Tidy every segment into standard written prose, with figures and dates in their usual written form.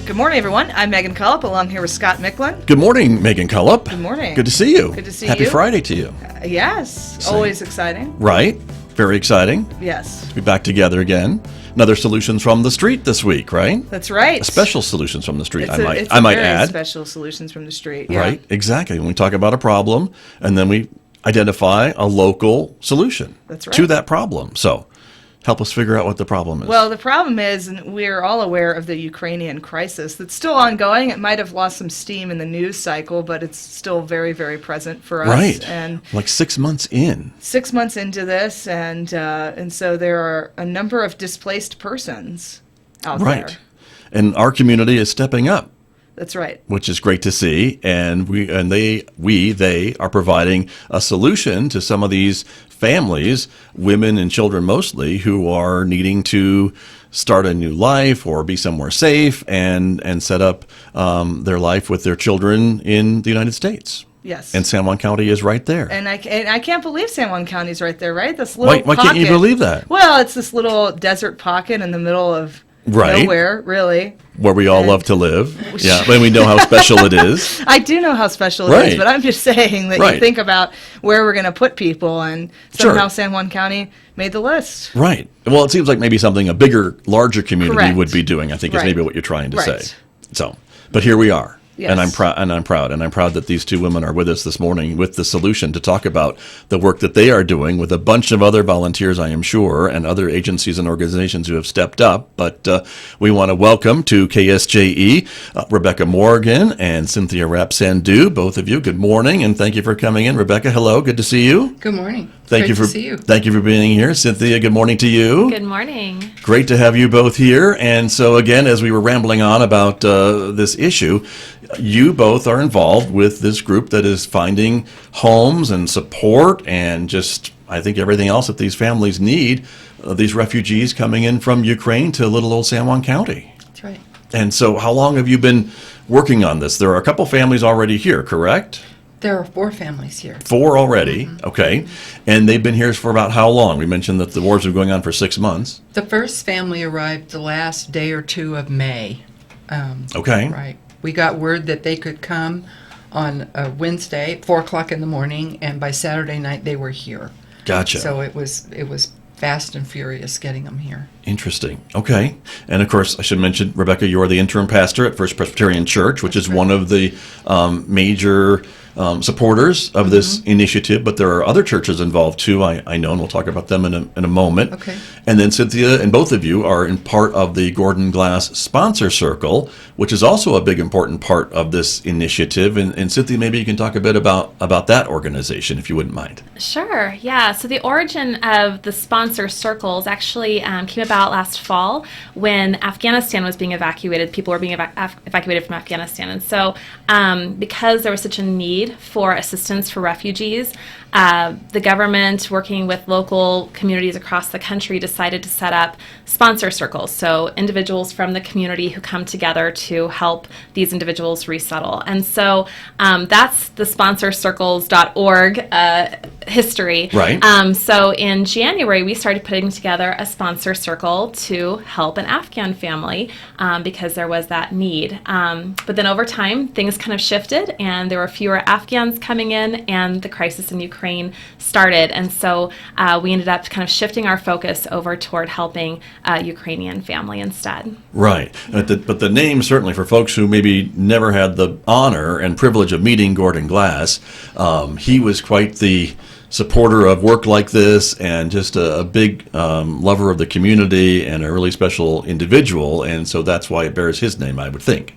Good morning, everyone. I'm Megan Cullip, along here with Scott Michlin. Good morning, Megan Cullip. Good morning. Good to see you. Good to see Happy you. Friday to you. Yes, always exciting. Right. Very exciting. Yes. To be back together again. Another Solutions from the Street this week, right? That's right. A special Solutions from the Street, It's I might very add. special Solutions from the Street. Yeah. Right, exactly. When we talk about a problem, and then we identify a local solution That's right. to that problem. So help us figure out what the problem is. Well, the problem is, and we're all aware of the Ukrainian crisis that's still ongoing. It might have lost some steam in the news cycle, but it's still very, very present for us. Right. And like 6 months in. 6 months into this, and so there are a number of displaced persons out Right. there. And our community is stepping up, That's right. which is great to see. And they are providing a solution to some of these families, women and children mostly, who are needing to start a new life or be somewhere safe and set up their life with their children in the United States. Yes. And San Juan County is right there. And I can't believe San Juan County's right there, right? This little Why can't you pocket. believe that? Well, it's this little desert pocket in the middle of Right. nowhere, really. Where we all love to live. Yeah, and we know how special it is. I do know how special it Right. is, but I'm just saying that Right. you think about where we're going to put people, and somehow Sure. San Juan County made the list. Right. Well, it seems like maybe something a bigger, larger community Correct. would be doing, I think is Right. maybe what you're trying to Right. say. So, but here we are. Yes. And I'm proud. And I'm proud that these two women are with us this morning with the solution to talk about the work that they are doing with a bunch of other volunteers, I am sure, and other agencies and organizations who have stepped up. But we want to welcome to KSJE Rebecca Morgan and Cynthia Rapsandu, both of you. Good morning, and thank you for coming in. Rebecca, hello. Good to see you. Good morning. Thank Great you for to see you. Thank you for being here. Cynthia, good morning to you. Good morning. Great to have you both here. And so again, as we were rambling on about this issue, you both are involved with this group that is finding homes and support and just, I think, everything else that these families need, these refugees coming in from Ukraine to little old San Juan County. That's right. And so how long have you been working on this? There are a couple families already here, correct? There are 4 families here. 4 already, okay. And they've been here for about how long? We mentioned that the wars have been going on for 6 months. The first family arrived the last day or two of May. Okay. Right. We got word that they could come on a Wednesday, 4 o'clock in the morning, and by Saturday night they were here. Gotcha. So it was fast and furious getting them here. Interesting. Okay. And of course, I should mention, Rebecca, you are the interim pastor at First Presbyterian Church, which is one of the major supporters of this initiative, but there are other churches involved too, I know, and we'll talk about them in a moment. Okay. And then Cynthia and both of you are in part of the Gordon Glass Sponsor Circle, which is also a big important part of this initiative. And Cynthia, maybe you can talk a bit about that organization, if you wouldn't mind. Sure, yeah. So the origin of the sponsor circles actually came about last fall when Afghanistan was being evacuated. People were being evacuated from Afghanistan. And so because there was such a need for assistance for refugees, the government, working with local communities across the country, decided to set up sponsor circles. So individuals from the community who come together to help these individuals resettle. And so that's the sponsorcircles.org history. Right. So in January, we started putting together a sponsor circle to help an Afghan family because there was that need. But then over time, things kind of shifted, and there were fewer Afghans coming in, and the crisis in Ukraine started. And so we ended up kind of shifting our focus over toward helping a Ukrainian family instead. Right. But the name, certainly for folks who maybe never had the honor and privilege of meeting Gordon Glass, he was quite the supporter of work like this and just a big lover of the community and a really special individual. And so that's why it bears his name, I would think.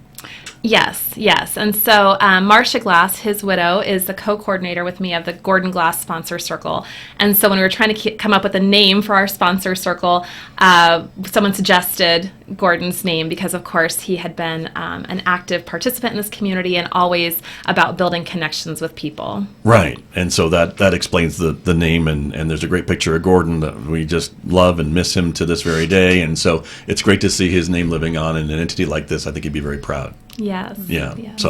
Yes. And so Marcia Glass, his widow, is the co-coordinator with me of the Gordon Glass Sponsor Circle. And so when we were trying to come up with a name for our sponsor circle, someone suggested Gordon's name because, of course, he had been an active participant in this community and always about building connections with people. Right. And so that explains the name. And there's a great picture of Gordon that we just love and miss him to this very day. And so it's great to see his name living on in an entity like this. I think he'd be very proud. Yes. Yeah. Yes.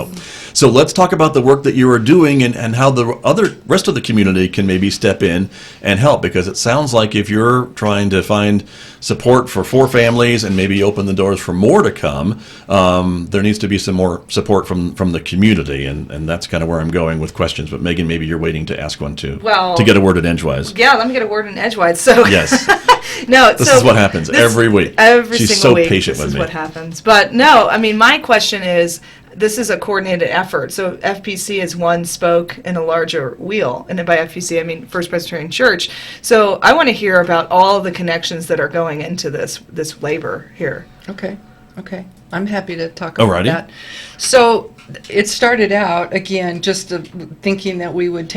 So let's talk about the work that you are doing and how the rest of the community can maybe step in and help, because it sounds like if you're trying to find support for 4 families and maybe open the doors for more to come, there needs to be some more support from the community, and that's kind of where I'm going with questions. But Megan, maybe you're waiting to ask one too. Well, to get a word in edgewise. Yeah, let me get a word in edgewise. So Yes. No, This is what happens every week. Every She's single so week, patient this with is me. what happens. But no, I mean, my question is, this is a coordinated effort. So FPC is one spoke in a larger wheel. And by FPC, I mean First Presbyterian Church. So I want to hear about all the connections that are going into this labor here. Okay. I'm happy to talk about Alrighty. that. So it started out, again, just thinking that we would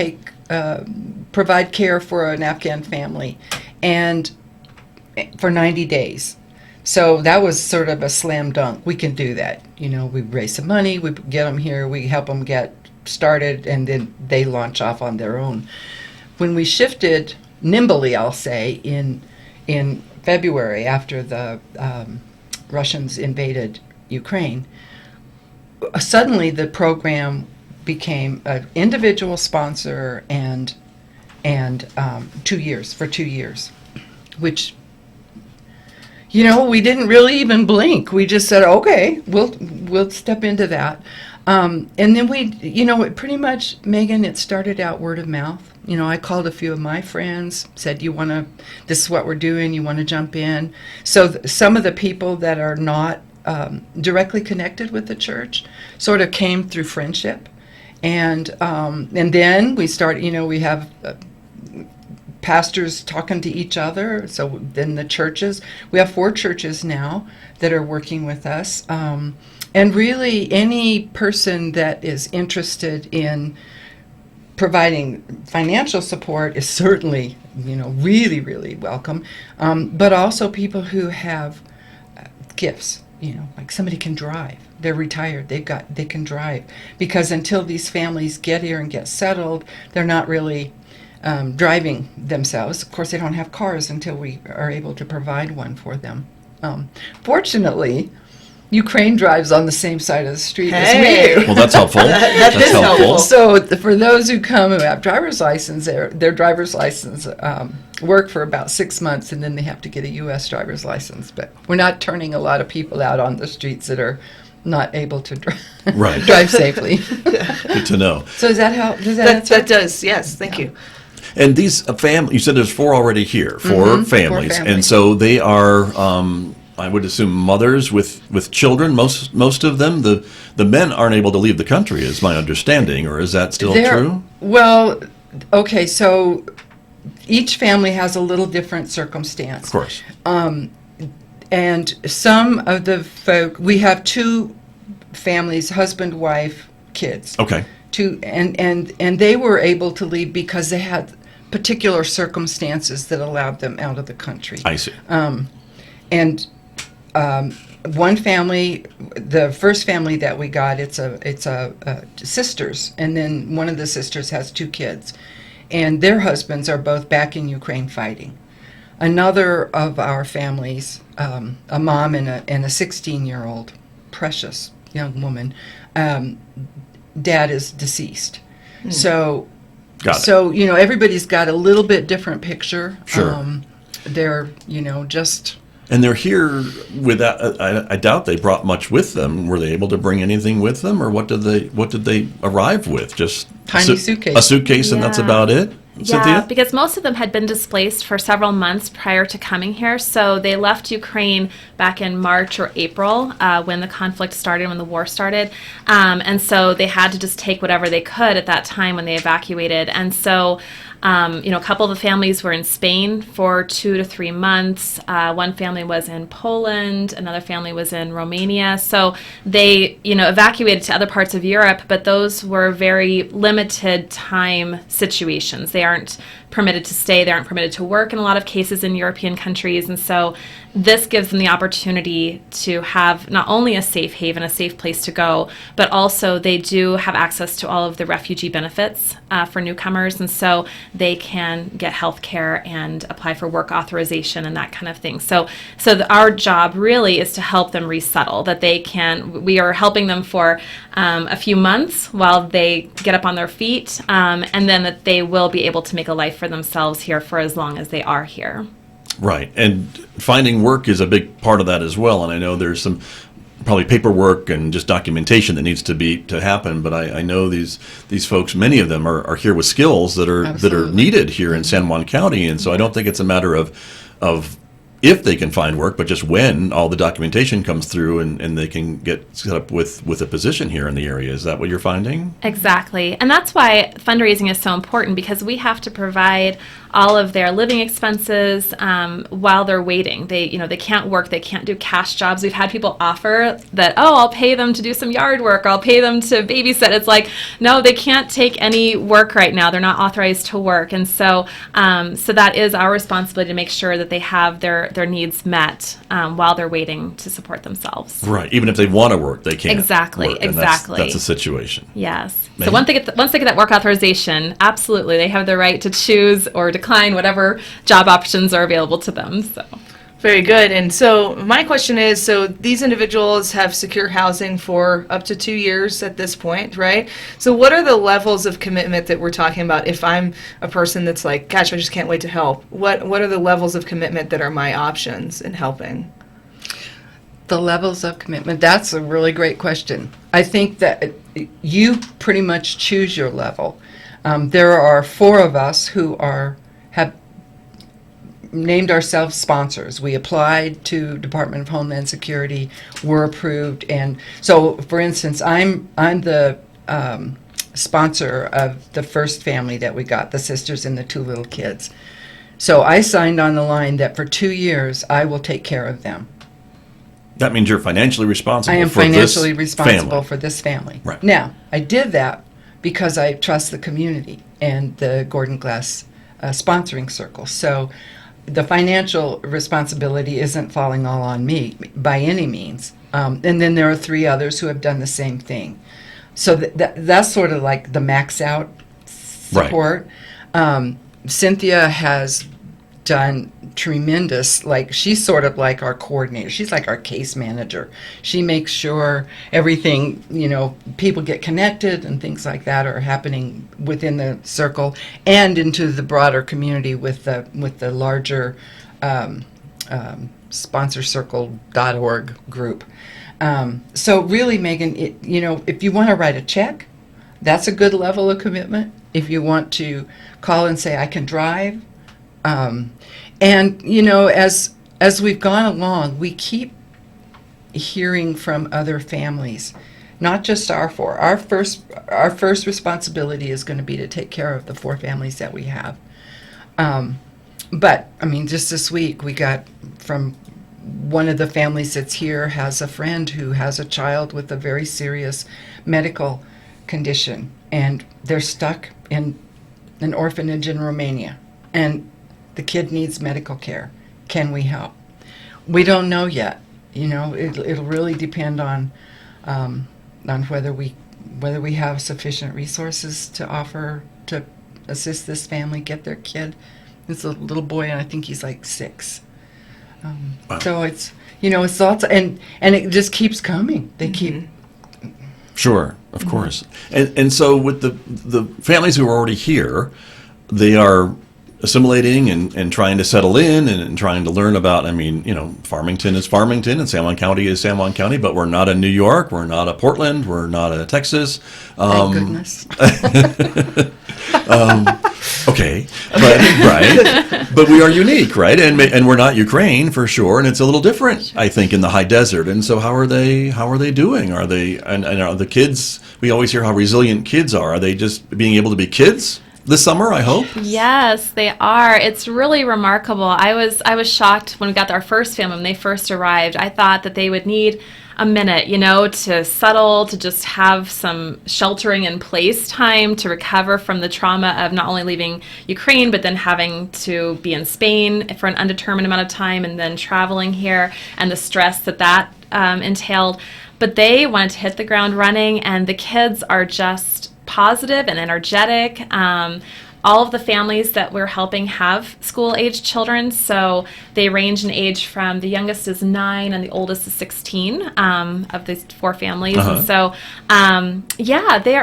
provide care for an Afghan family and for 90 days. So that was sort of a slam dunk. We can do that. We raise some money, we get them here, we help them get started, and then they launch off on their own. When we shifted nimbly, I'll say, in February after the Russians invaded Ukraine, suddenly the program became an individual sponsor and 2 years, which, we didn't really even blink. We just said, okay, we'll step into that. And then pretty much, Megan, it started out word of mouth. I called a few of my friends, said, this is what we're doing, you want to jump in? So some of the people that are not directly connected with the church sort of came through friendship. And then we start, we have pastors talking to each other. So then the churches, we have 4 churches now that are working with us. And really any person that is interested in providing financial support is certainly, really, really welcome. But also people who have gifts, like somebody can drive. They're retired. They can drive. Because until these families get here and get settled, they're not really driving themselves. Of course, they don't have cars until we are able to provide one for them. Fortunately, Ukraine drives on the same side of the street as we do. Well, that's helpful. That is helpful. So for those who come who have driver's license, their driver's license work for about 6 months, and then they have to get a U.S. driver's license. But we're not turning a lot of people out on the streets that are not able to drive safely. Good to know. So does that help? Does that answer? That does, yes. Thank you. And these families, you said there's 4 already here, 4 families, and so they are, I would assume, mothers with children. Most of them, the men aren't able to leave the country, is my understanding, or is that still true? Well, okay, so each family has a little different circumstance. Of course. And some of the folk, we have 2 families, husband, wife, kids. Okay. And they were able to leave because they had particular circumstances that allowed them out of the country. I see. And one family, the first family that we got, it's a sisters, and then one of the sisters has 2 kids, and their husbands are both back in Ukraine fighting. Another of our families, a mom and a 16-year-old, precious young woman, dad is deceased. So, everybody's got a little bit different picture. Sure. They're, just... And they're here without. I doubt they brought much with them. Were they able to bring anything with them, or what did they arrive with? Just tiny suitcase. A suitcase, and that's about it. Yeah, Cynthia? because most of them had been displaced for several months prior to coming here. So they left Ukraine back in March or April when the conflict started, when the war started. And so they had to just take whatever they could at that time when they evacuated. And so, a couple of the families were in Spain for 2 to 3 months. One family was in Poland. Another family was in Romania. So they, evacuated to other parts of Europe, but those were very limited time situations. They aren't permitted to stay, they aren't permitted to work in a lot of cases in European countries. And so this gives them the opportunity to have not only a safe haven, a safe place to go, but also they do have access to all of the refugee benefits for newcomers. And so they can get health care and apply for work authorization and that kind of thing. So our job really is to help them resettle, that we are helping them for a few months while they get up on their feet, and then that they will be able to make a life for themselves here for as long as they are here. Right. And finding work is a big part of that as well. And I know there's some probably paperwork and just documentation that needs to happen. But I know these folks, many of them are here with skills that are needed here in San Juan County. And so I don't think it's a matter of if they can find work, but just when all the documentation comes through and they can get set up with a position here in the area. Is that what you're finding? Exactly. And that's why fundraising is so important, because we have to provide all of their living expenses while they're waiting. They can't work, they can't do cash jobs. We've had people offer that, I'll pay them to do some yard work, I'll pay them to babysit. It's like, no, they can't take any work right now. They're not authorized to work. And so that is our responsibility to make sure that they have their needs met while they're waiting to support themselves. Right. Even if they want to work, they can't. Exactly. Work, and Exactly. That's a situation. Yes. Maybe. So once they get that work authorization, absolutely, they have the right to choose or decline whatever job options are available to them. So. Very good. And so my question is, so these individuals have secure housing for up to 2 years at this point, right? So what are the levels of commitment that we're talking about? If I'm a person that's like, gosh, I just can't wait to help, what are the levels of commitment that are my options in helping? The levels of commitment, that's a really great question. I think that you pretty much choose your level. There are 4 of us who have named ourselves sponsors. We applied to Department of Homeland Security, were approved, and so, for instance, I'm the sponsor of the first family that we got, the sisters and the 2 little kids. So I signed on the line that for 2 years I will take care of them. That means you're financially responsible. I am for financially this responsible family. for this family. Right. Now, I did that because I trust the community and the Gordon Glass sponsoring circle. So the financial responsibility isn't falling all on me by any means. And then there are 3 others who have done the same thing. So that's sort of like the max out support. Right. Cynthia has done tremendous, like she's sort of like our coordinator. She's like our case manager. She makes sure everything, people get connected and things like that are happening within the circle and into the broader community with the larger sponsorcircle.org group. So really, Megan, if you want to write a check, that's a good level of commitment. If you want to call and say, I can drive, and as we've gone along, we keep hearing from other families, not just our 4. Our first responsibility is going to be to take care of the 4 families that we have. But I mean, just this week we got from one of the families that's here has a friend who has a child with a very serious medical condition, and they're stuck in an orphanage in Romania, and the kid needs medical care. Can we help? We don't know yet. It'll really depend on whether we have sufficient resources to offer to assist this family get their kid. It's a little boy, and I think he's like 6. Wow. So it's it's lots, and it just keeps coming. They keep. Sure, of course. And so with the families who are already here, they are assimilating and trying to settle in and trying to learn about, Farmington is Farmington and San Juan County is San Juan County, but we're not a New York, we're not a Portland, we're not a Texas. Thank goodness. Okay, but we are unique, right? And we're not Ukraine for sure, and it's a little different, I think, in the high desert. And so, how are they doing? Are they and are the kids? We always hear how resilient kids are. Are they just being able to be kids this summer, I hope? Yes, they are. It's really remarkable. I was shocked when we got our first family, when they first arrived. I thought that they would need a minute, to settle, to just have some sheltering in place time to recover from the trauma of not only leaving Ukraine, but then having to be in Spain for an undetermined amount of time and then traveling here and the stress that entailed. But they wanted to hit the ground running, and the kids are just positive and energetic. All of the families that we're helping have school-age children, so they range in age from the youngest is 9 and the oldest is 16 of these 4 families. Uh-huh. And so, they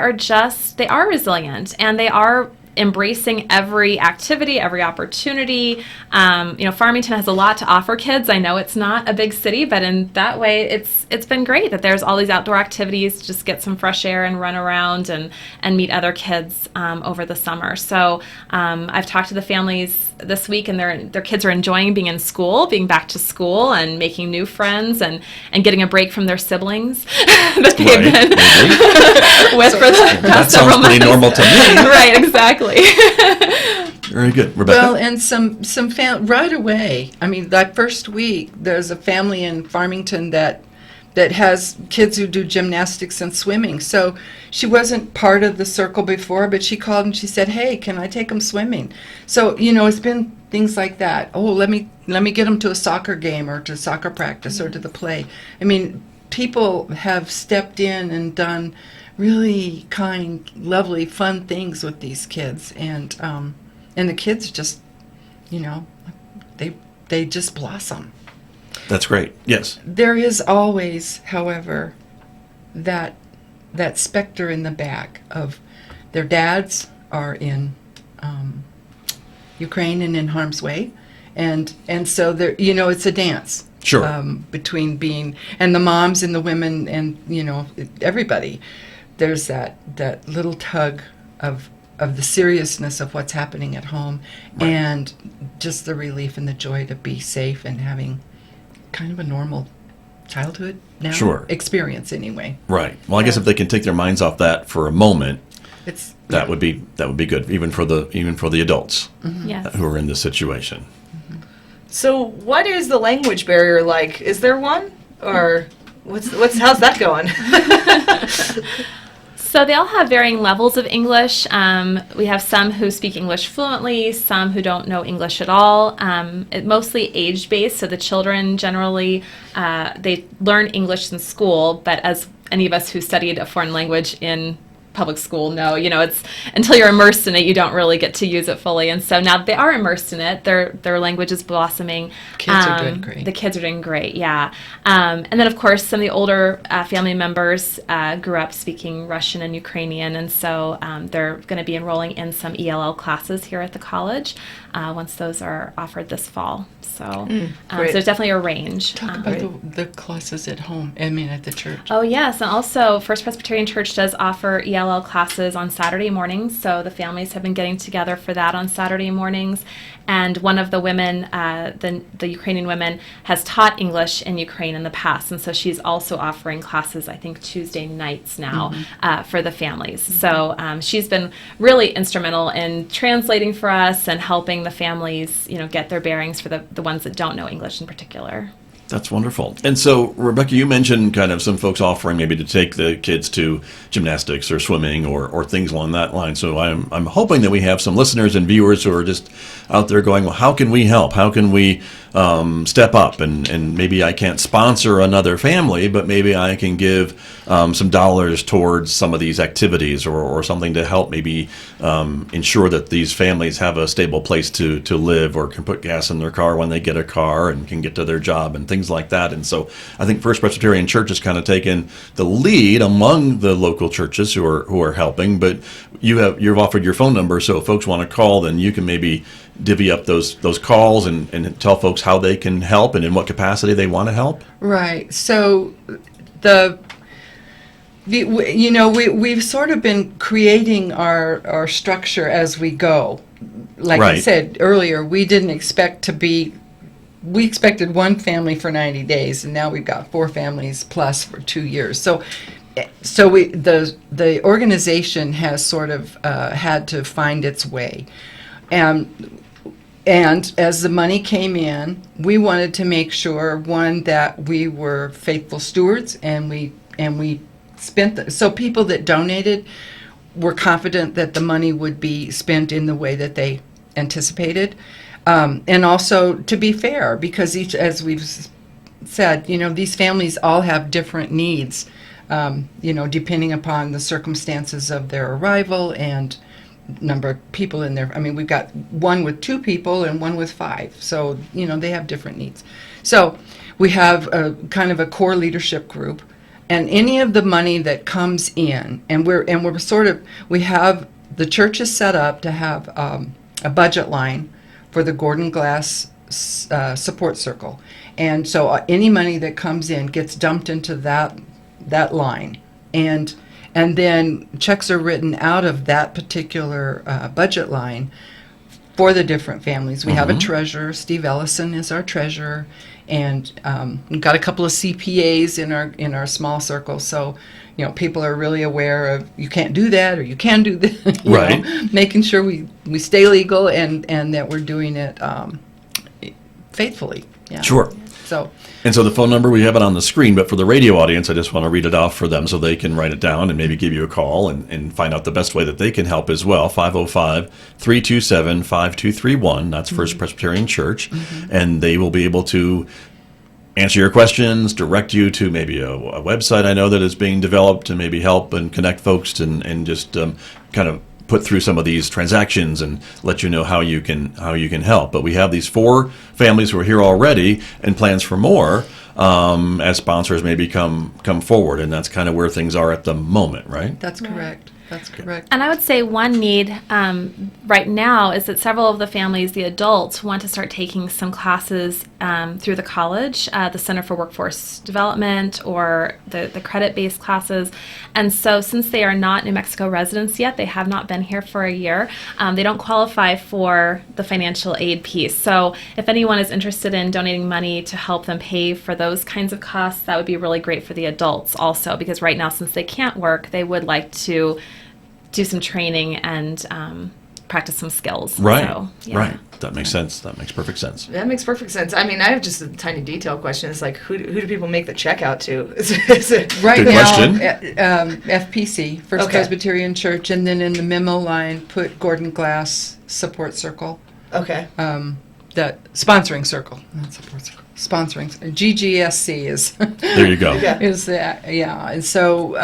are resilient, and they are embracing every activity, every opportunity. Farmington has a lot to offer kids. I know it's not a big city, but in that way, it's been great that there's all these outdoor activities to just get some fresh air and run around and meet other kids over the summer. So I've talked to the families this week, and their kids are enjoying being in school, being back to school, and making new friends, and getting a break from their siblings that they've been with for the past several months. That sounds pretty normal to me. Right, exactly. Very good. Rebecca? Well, and some right away. I mean, that first week, there's a family in Farmington that has kids who do gymnastics and swimming. So she wasn't part of the circle before, but she called and she said, "Hey, can I take them swimming?" So it's been things like that. Oh, let me get them to a soccer game or to soccer practice or to the play. I mean, people have stepped in and done really kind, lovely, fun things with these kids, and the kids just, they just blossom. That's great. Yes. There is always, however, that specter in the back of their dads are in Ukraine and in harm's way, and so there, it's a dance. Sure. Between being and the moms and the women and everybody. There's that little tug of the seriousness of what's happening at home, Right. and just the relief and the joy to be safe and having kind of a normal childhood now. Sure. Experience anyway. Right. Well, I guess if they can take their minds off that for a moment, It's that would be good, even for the adults Yes. who are in this situation. So what is the language barrier like? Is there one? Or how's that going? So they all have varying levels of English. We have some who speak English fluently, some who don't know English at all. Mostly age-based, so the children generally, they learn English in school, but as any of us who studied a foreign language in public school know, it's until you're immersed in it, you don't really get to use it fully. And so now they are immersed in it. Their language is blossoming. Kids are doing great. The kids are doing great, yeah. And then, of course, some of the older family members grew up speaking Russian and Ukrainian, and so they're going to be enrolling in some ELL classes here at the college once those are offered this fall. So, so there's definitely a range. Talk about the classes at home. I mean, at the church. Oh, yes. And also, First Presbyterian Church does offer ELL classes on Saturday mornings. So the families have been getting together for that on Saturday mornings. And one of the women, the Ukrainian woman, has taught English in Ukraine in the past. And so she's also offering classes, I think, Tuesday nights now for the families. So she's been really instrumental in translating for us and helping the families, get their bearings for the ones that don't know English in particular. That's wonderful. And so, Rebecca, you mentioned kind of some folks offering maybe to take the kids to gymnastics or swimming or things along that line. So I'm hoping that we have some listeners and viewers who are just out there going, well, how can we help? How can we step up? And maybe I can't sponsor another family, but maybe I can give some dollars towards some of these activities or something to help maybe ensure that these families have a stable place to live or can put gas in their car when they get a car and can get to their job and things like that. And so I think First Presbyterian Church has kind of taken the lead among the local churches who are helping, but you've offered your phone number, so if folks want to call, then you can maybe divvy up those calls and tell folks how they can help and in what capacity they want to help. Right. So we've sort of been creating our structure as we go. Like I said earlier, we didn't expect we expected one family for 90 days, and now we've got 4 families plus for 2 years. So the organization has sort of had to find its way. And And as the money came in, we wanted to make sure, one, that we were faithful stewards, and we spent so people that donated were confident that the money would be spent in the way that they anticipated, and also to be fair, because each, as we've said, these families all have different needs, depending upon the circumstances of their arrival and number of people in there. I mean, we've got one with 2 people and one with 5, so they have different needs. So we have a kind of a core leadership group, and any of the money that comes in, and we're sort of, we have, the church is set up to have a budget line for the Gordon Glass support circle, and so any money that comes in gets dumped into that line, and then checks are written out of that particular budget line for the different families. We have a treasurer. Steve Ellison is our treasurer, and we've got a couple of CPAs in our small circle. So, people are really aware of, you can't do that or you can do that. Right. Making sure we stay legal and that we're doing it faithfully. Yeah. Sure. And so the phone number, we have it on the screen, but for the radio audience, I just want to read it off for them so they can write it down and maybe give you a call and find out the best way that they can help as well. 505-327-5231. That's First Presbyterian Church. And they will be able to answer your questions, direct you to maybe a website I know that is being developed to maybe help and connect folks and just kind of put through some of these transactions and let you know how you can help. But we have these 4 families who are here already and plans for more as sponsors maybe come forward, and that's kind of where things are at the moment, right? That's correct. That's correct. And I would say one need right now is that several of the families, the adults, want to start taking some classes through the college, the Center for Workforce Development, or the credit-based classes. And so since they are not New Mexico residents yet, they have not been here for a year, they don't qualify for the financial aid piece. So if anyone is interested in donating money to help them pay for those kinds of costs, that would be really great for the adults also, because right now, since they can't work, they would like to do some training and practice some skills. Right, so, yeah. right. That makes sense. That makes perfect sense. That makes perfect sense. I mean, I have just a tiny detail question. It's like, who do people make the check out to? Is it Right Good now, question. FPC, First Okay. Presbyterian Church, and then in the memo line, put Gordon Glass Support Circle. Okay. That sponsoring circle, not support circle. Sponsoring GGSC is There you go. Yeah. is that, yeah, and so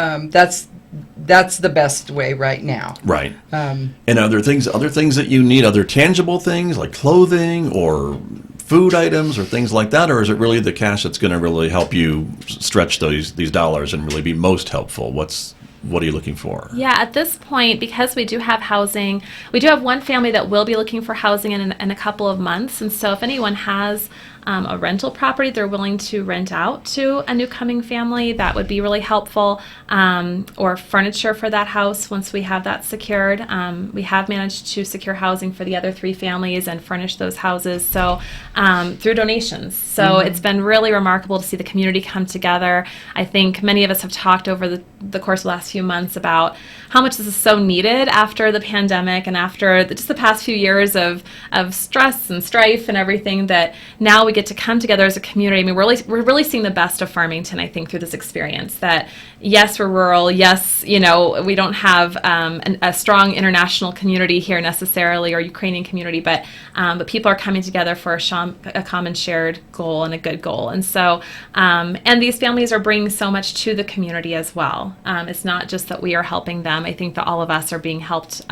that's the best way right now. Right. And other things that you need, other tangible things like clothing or food items or things like that, or is it really the cash that's going to really help you stretch these dollars and really be most helpful? What are you looking for? Yeah, at this point, because we do have housing, we do have one family that will be looking for housing in a couple of months. And so if anyone has a rental property they're willing to rent out to a new coming family, that would be really helpful, or furniture for that house once we have that secured. We have managed to secure housing for the other 3 families and furnish those houses through donations. So it's been really remarkable to see the community come together. I think many of us have talked over the course of the last few months about how much this is so needed after the pandemic and after just the past few years of stress and strife and everything, that now we get to come together as a community. I mean, we're really seeing the best of Farmington, I think, through this experience. That yes, we're rural. Yes, we don't have a strong international community here necessarily, or Ukrainian community, but people are coming together for a common shared goal and a good goal. And so, and these families are bringing so much to the community as well. It's not just that we are helping them. I think that all of us are being helped,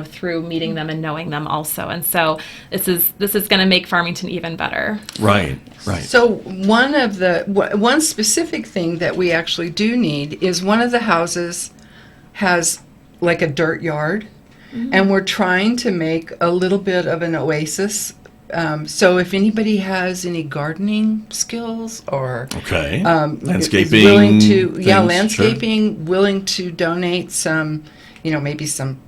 through meeting them and knowing them also. And so this is going to make Farmington even better. Right. So one specific thing that we actually do need is one of the houses has like a dirt yard, and we're trying to make a little bit of an oasis. So if anybody has any gardening skills or landscaping, is willing to things, landscaping, willing to donate some, maybe some.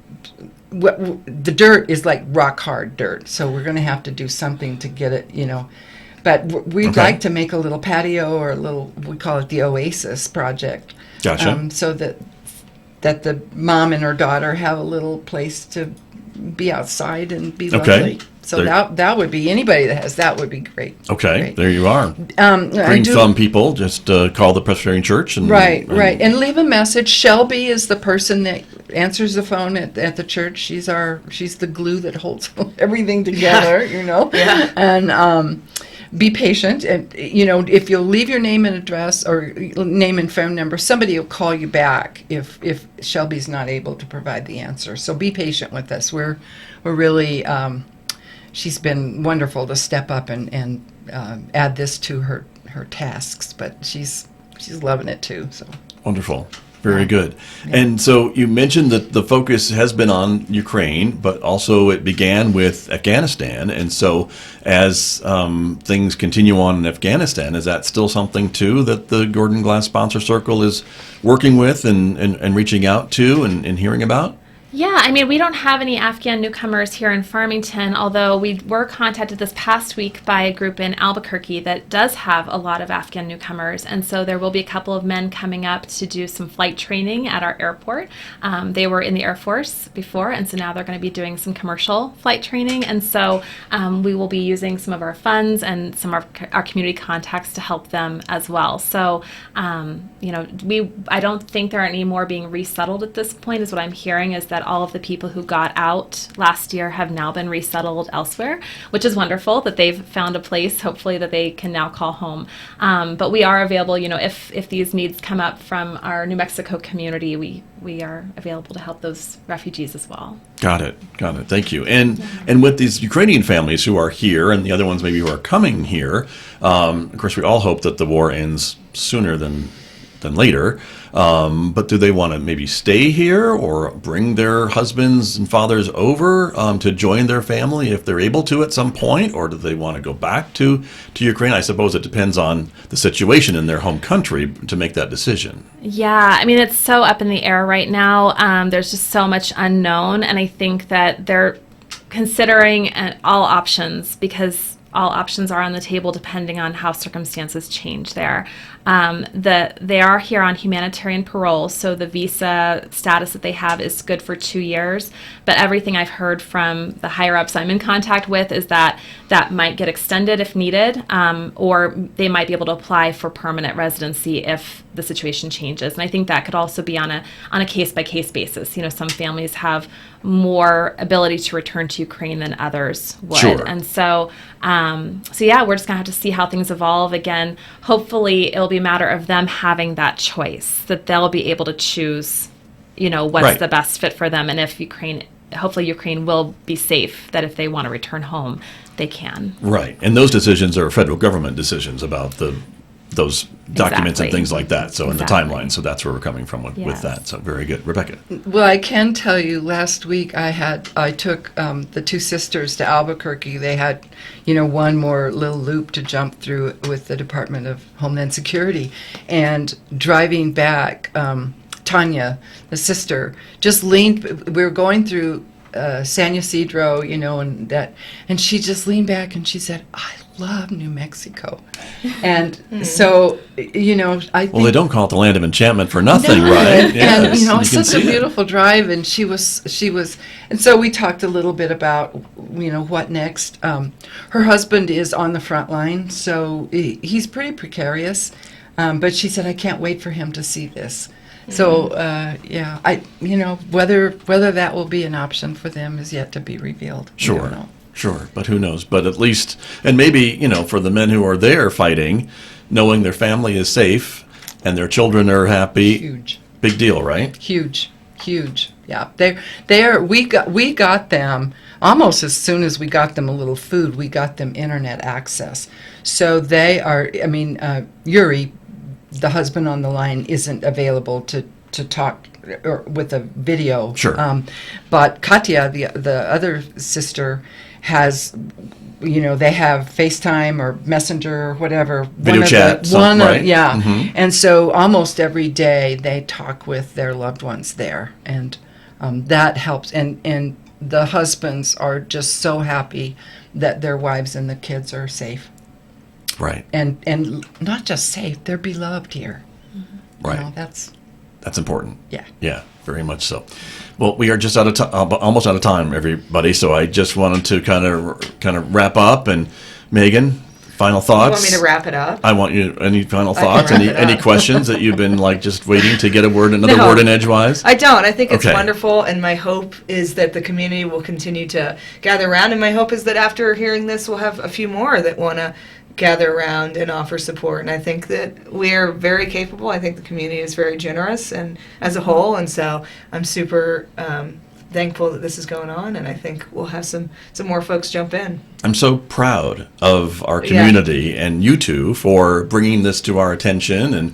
The dirt is like rock hard dirt, so we're going to have to do something to get it, But we'd like to make a little patio or we call it the Oasis Project. Gotcha. So that the mom and her daughter have a little place to be outside and be lovely. So that would be, anybody that has that would be great. Okay, Great. there you are. I Green do- thumb people, just call the Presbyterian Church. And, Right. And leave a message. Shelby is the person that answers the phone at the church. She's the glue that holds everything together, Yeah. And be patient. And, if you'll leave your name and address or name and phone number, somebody will call you back if Shelby's not able to provide the answer. So be patient with us. We're really, she's been wonderful to step up and add this to her tasks, but she's loving it too. So Wonderful. Very good. And so you mentioned that the focus has been on Ukraine, but also it began with Afghanistan. And so as things continue on in Afghanistan, is that still something, too, that the Gordon Glass Sponsor Circle is working with and reaching out to and hearing about? Yeah, I mean, we don't have any Afghan newcomers here in Farmington, although we were contacted this past week by a group in Albuquerque that does have a lot of Afghan newcomers. And so there will be a couple of men coming up to do some flight training at our airport. They were in the Air Force before, and so now they're going to be doing some commercial flight training. And so we will be using some of our funds and some of our community contacts to help them as well. So, I don't think there are any more being resettled at this point, is what I'm hearing, is that all of the people who got out last year have now been resettled elsewhere, which is wonderful that they've found a place, hopefully, that they can now call home. But we are available, if these needs come up from our New Mexico community, we are available to help those refugees as well. Got it. Thank you. And with these Ukrainian families who are here and the other ones maybe who are coming here, of course, we all hope that the war ends sooner than later. But do they want to maybe stay here or bring their husbands and fathers over to join their family if they're able to at some point? Or do they want to go back to Ukraine? I suppose it depends on the situation in their home country to make that decision. Yeah, I mean, it's so up in the air right now. There's just so much unknown. And I think that they're considering all options, because all options are on the table depending on how circumstances change there. They are here on humanitarian parole, so the visa status that they have is good for 2 years. But everything I've heard from the higher-ups I'm in contact with is that might get extended if needed, or they might be able to apply for permanent residency if the situation changes. And I think that could also be on a case-by-case basis. Some families have more ability to return to Ukraine than others would. Sure. And so yeah, we're just going to have to see how things evolve. Again, hopefully it'll be a matter of them having that choice, that they'll be able to choose, what's Right. the best fit for them. And if hopefully Ukraine will be safe, that if they want to return home, they can. Right. And those decisions are federal government decisions about those documents and Exactly. things like that. So in the Exactly. timeline, so that's where we're coming from with Yes. that. So very good. Rebecca. Well, I can tell you, last week I took the two sisters to Albuquerque. They had, one more little loop to jump through with the Department of Homeland Security. And driving back, Tanya, the sister, just leaned. We were going through San Ysidro, and she just leaned back and she said, "I love New Mexico." And so, I think. Well, they don't call it the land of enchantment for nothing, No. right? And Yes, you can such a see it. beautiful drive, and she was, and so we talked a little bit about, what next. Her husband is on the front line, so he's pretty precarious, but she said, "I can't wait for him to see this." So, yeah, whether that will be an option for them is yet to be revealed. We don't know. Sure, but who knows? But at least, and maybe, for the men who are there fighting, knowing their family is safe and their children are happy, Huge. big deal, right? Huge. Yeah, we got them almost as soon as we got them a little food. We got them internet access, so they are. I mean, Yuri, the husband on the line, isn't available to talk or with a video. Sure. But Katya, the other sister, has. They have FaceTime or Messenger or whatever. Video chat, something, right? Yeah. Mhm. And so almost every day they talk with their loved ones there, and that helps. And the husbands are just so happy that their wives and the kids are safe, Right, and not just safe, they're beloved here. right. That's That's important. Yeah. Yeah, very much so. Well, we are just out of time, almost out of time, everybody. So I just wanted to kind of wrap up. And Megan, final thoughts. You want me to wrap it up? I want you. Any final I can thoughts? wrap Any it any up. questions that you've been like just waiting to get another No. word in edgewise? I don't. I think it's Okay. wonderful, and my hope is that the community will continue to gather around, and my hope is that after hearing this, we'll have a few more that want to gather around and offer support. And I think that we are very capable. I think the community is very generous and as a whole, and so I'm super thankful that this is going on, and I think we'll have some more folks jump in. I'm so proud of our Yeah. community and you two for bringing this to our attention and,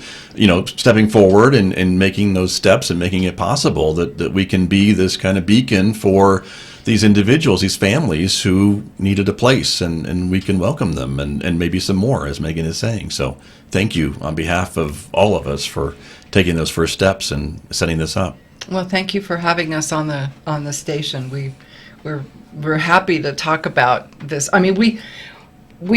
stepping forward and making those steps and making it possible that we can be this kind of beacon for these individuals, these families who needed a place, and we can welcome them and maybe some more, as Megan is saying. So thank you on behalf of all of us for taking those first steps and setting this up. Well, thank you for having us on the station. We're happy to talk about this. I mean, we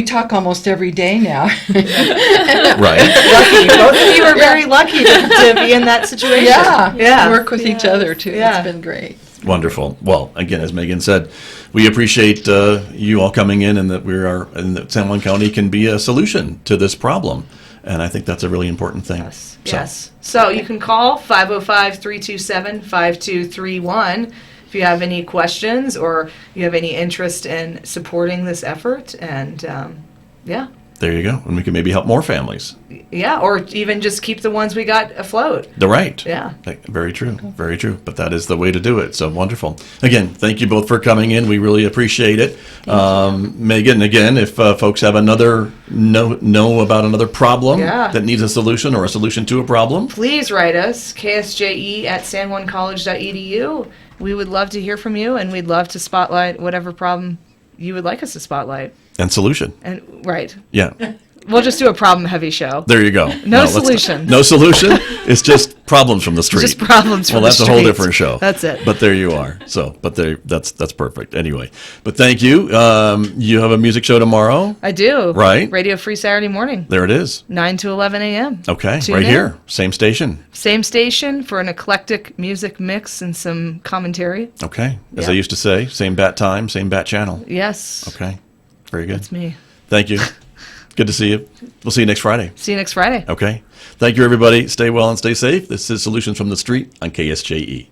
talk almost every day now. Right. Lucky. Both of you are very lucky to be in that situation. Yeah. Work with each other too. Yeah. It's been great. Wonderful. Well, again, as Megan said, we appreciate you all coming in, and that San Juan County can be a solution to this problem. And I think that's a really important thing. Yes. Yes. So you can call 505-327-5231 if you have any questions or you have any interest in supporting this effort. And yeah. There you go. And we can maybe help more families. Yeah, or even just keep the ones we got afloat. They're right. Yeah. Very true. Very true. But that is the way to do it. So wonderful. Again, thank you both for coming in. We really appreciate it. Megan, again, if folks have another know about another problem Yeah. that needs a solution or a solution to a problem, Please write us, ksje@sanjuancollege.edu. We would love to hear from you, and we'd love to spotlight whatever problem you would like us to spotlight. and solution. And right. Yeah. We'll just do a problem-heavy show. There you go. No let's not. solution. No solution. It's just problems from the street. Just problems from Well, the that's a whole streets. different show. That's it. But there you are. So, that's perfect. Anyway, but thank you. You have a music show tomorrow. I do. Right. Radio Free Saturday morning, There it is. 9 to 11 a.m. Okay, Tune right in. here, same station. Same station for an eclectic music mix and some commentary. Okay, as Yeah. I used to say, same bat time, same bat channel. Yes. Okay, very good. That's me. Thank you. Good to see you. We'll see you next Friday. See you next Friday. Okay. Thank you, everybody. Stay well and stay safe. This is Solutions from the Street on KSJE.